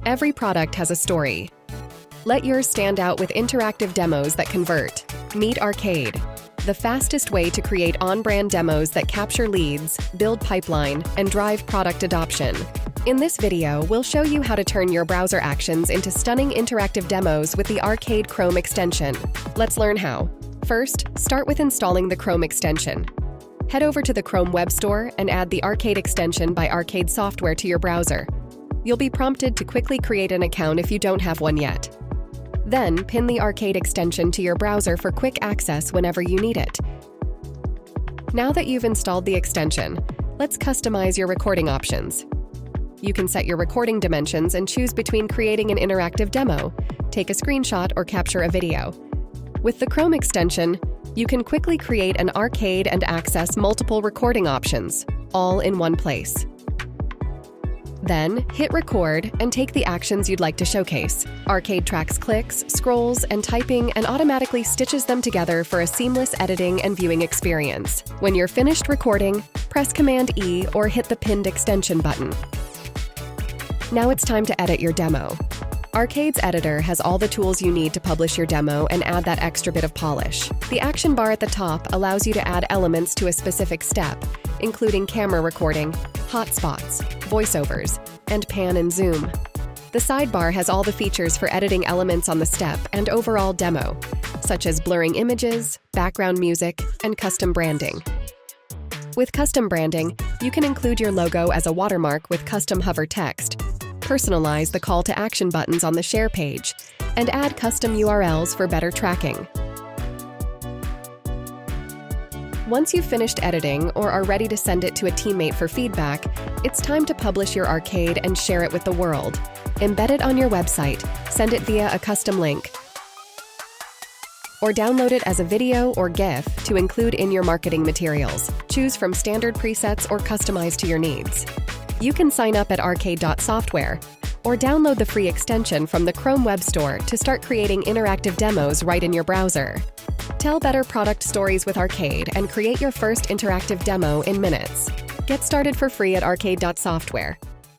Every product has a story. Let yours stand out with interactive demos that convert. Meet Arcade, the fastest way to create on-brand demos that capture leads, build pipeline, and drive product adoption. In this video, we'll show you how to turn your browser actions into stunning interactive demos with the Arcade Chrome extension. Let's learn how. First, start with installing the Chrome extension. Head over to the Chrome Web Store and add the Arcade extension by Arcade Software to your browser. You'll be prompted to quickly create an account if you don't have one yet. Then, pin the Arcade extension to your browser for quick access whenever you need it. Now that you've installed the extension, let's customize your recording options. You can set your recording dimensions and choose between creating an interactive demo, take a screenshot, or capture a video. With the Chrome extension, you can quickly create an arcade and access multiple recording options, all in one place. Then, hit record and take the actions you'd like to showcase. Arcade tracks clicks, scrolls, and typing and automatically stitches them together for a seamless editing and viewing experience. When you're finished recording, press Command E or hit the pinned extension button. Now it's time to edit your demo. Arcade's editor has all the tools you need to publish your demo and add that extra bit of polish. The action bar at the top allows you to add elements to a specific step, including camera recording, hotspots, voiceovers, and pan and zoom. The sidebar has all the features for editing elements on the step and overall demo, such as blurring images, background music, and custom branding. With custom branding, you can include your logo as a watermark with custom hover text, personalize the call to action buttons on the share page, and add custom URLs for better tracking. Once you've finished editing or are ready to send it to a teammate for feedback, it's time to publish your arcade and share it with the world. Embed it on your website, send it via a custom link, or download it as a video or GIF to include in your marketing materials. Choose from standard presets or customize to your needs. You can sign up at arcade.software or download the free extension from the Chrome Web Store to start creating interactive demos right in your browser. Tell better product stories with Arcade and create your first interactive demo in minutes. Get started for free at arcade.software.